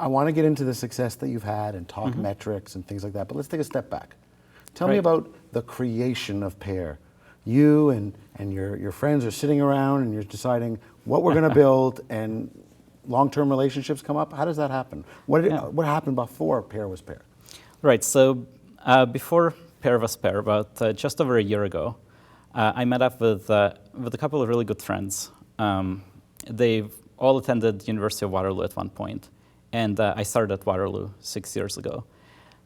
I want to get into the success that you've had and talk metrics and things like that, but let's take a step back. Tell me about the creation of Pear. You and your friends are sitting around and you're deciding what we're going to build, and long-term relationships come up. How does that happen? What happened before Pear was Pear? Right, so before Pear was Pear, about just over a year ago, I met up with a couple of really good friends. They've all attended University of Waterloo at one point, and I started at Waterloo 6 years ago.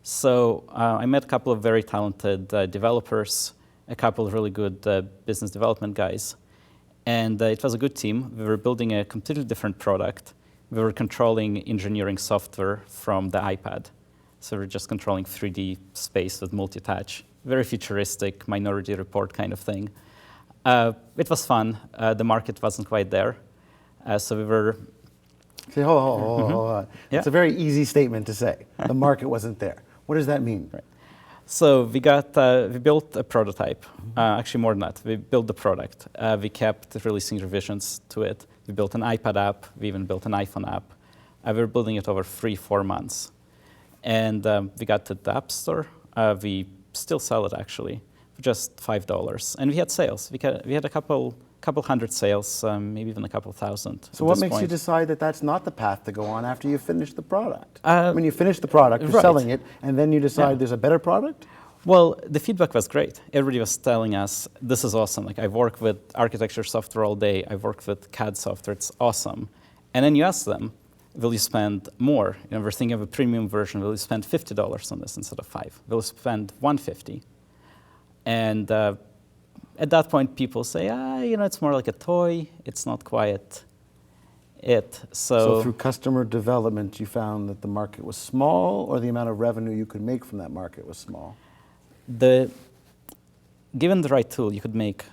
So I met a couple of very talented developers, a couple of really good business development guys, and it was a good team. We were building a completely different product. We were controlling engineering software from the iPad. So we're just controlling 3D space with multi-touch. Very futuristic, Minority Report kind of thing. It was fun. The market wasn't quite there. So we were... Say, hold on. Yeah. It's a very easy statement to say. The market wasn't there. What does that mean? Right. So we built a prototype. Actually, more than that. We built the product. We kept releasing revisions to it. We built an iPad app. We even built an iPhone app. We were building it over 3-4 months. And we got to the App Store. We still sell it, actually, for just $5. And we had sales. We had a couple hundred sales, maybe even a couple thousand. So what makes you decide that that's not the path to go on after you finish the product? When you finish the product, you're selling it, and then you decide there's a better product? Well, the feedback was great. Everybody was telling us, this is awesome. Like, I've worked with architecture software all day. I've worked with CAD software. It's awesome. And then you ask them, will you spend more? You know, we're thinking of a premium version. Will you spend $50 on this instead of $5? Will you spend $150? And at that point, people say, it's more like a toy. It's not quite it. So through customer development, you found that the market was small, or the amount of revenue you could make from that market was small? Given the right tool, you could make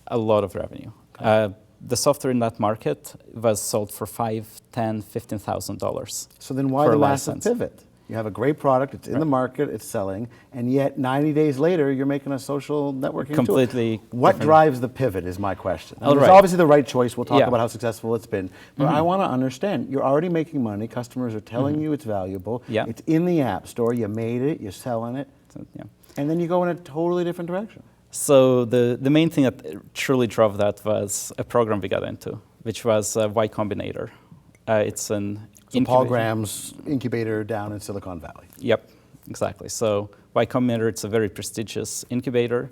a lot of revenue. Okay. The software in that market was sold for $5,000, $10,000, $15,000. So then why the massive pivot? You have a great product, it's in the market, it's selling, and yet 90 days later, you're making a social networking Completely tool. What drives the pivot is my question. It's obviously the right choice. We'll talk about how successful it's been. But I want to understand, you're already making money, customers are telling you it's valuable, it's in the App Store, you made it, you're selling it, and then you go in a totally different direction. So the main thing that truly drove that was a program we got into, which was Y Combinator. It's an Paul Graham's incubator down in Silicon Valley. Yep, exactly. So Y Combinator, it's a very prestigious incubator.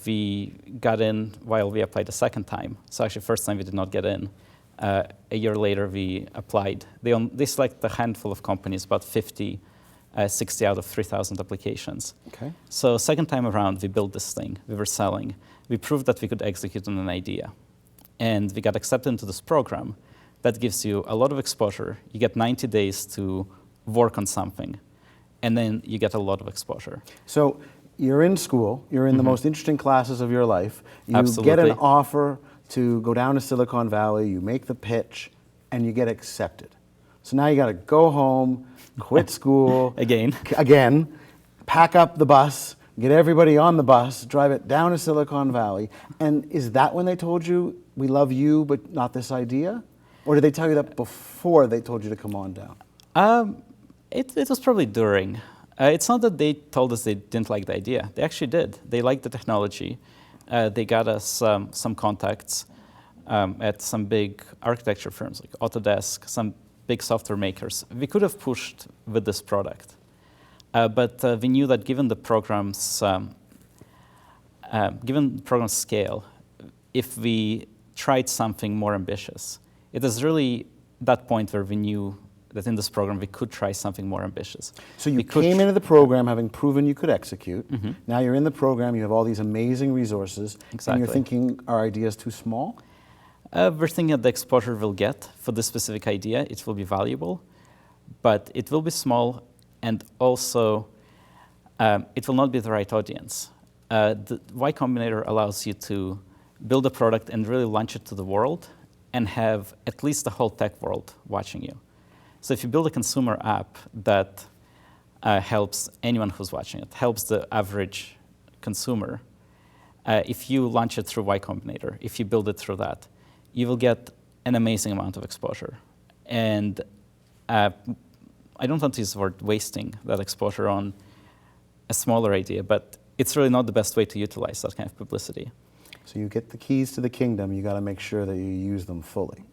We got in while we applied the second time. So actually, first time we did not get in. A year later, we applied. They select a handful of companies, about 50, 60 out of 3,000 applications. Okay. So second time around, we built this thing. We were selling. We proved that we could execute on an idea. And we got accepted into this program. That gives you a lot of exposure. You get 90 days to work on something, and then you get a lot of exposure. So you're in school, you're in the most interesting classes of your life, you Absolutely. Get an offer to go down to Silicon Valley, you make the pitch, and you get accepted. So now you got to go home, quit school. Again, pack up the bus, get everybody on the bus, drive it down to Silicon Valley. And is that when they told you, we love you, but not this idea? Or did they tell you that before they told you to come on down? It was probably during. It's not that they told us they didn't like the idea. They actually did. They liked the technology. They got us some contacts at some big architecture firms like Autodesk, some big software makers. We could have pushed with this product. But we knew that given the program's scale, if we tried something more ambitious, it was really that point where we knew that in this program we could try something more ambitious. So you came into the program having proven you could execute. Now you're in the program, you have all these amazing resources, and you're thinking, our idea is too small? We're thinking that the exposure we'll get for this specific idea, it will be valuable, but it will be small, and also it will not be the right audience. The Y Combinator allows you to build a product and really launch it to the world, and have at least the whole tech world watching you. So if you build a consumer app that helps anyone who's watching it, helps the average consumer, if you launch it through Y Combinator, if you build it through that, you will get an amazing amount of exposure. And I don't want to use the word wasting that exposure on a smaller idea, but it's really not the best way to utilize that kind of publicity. So you get the keys to the kingdom, you got to make sure that you use them fully.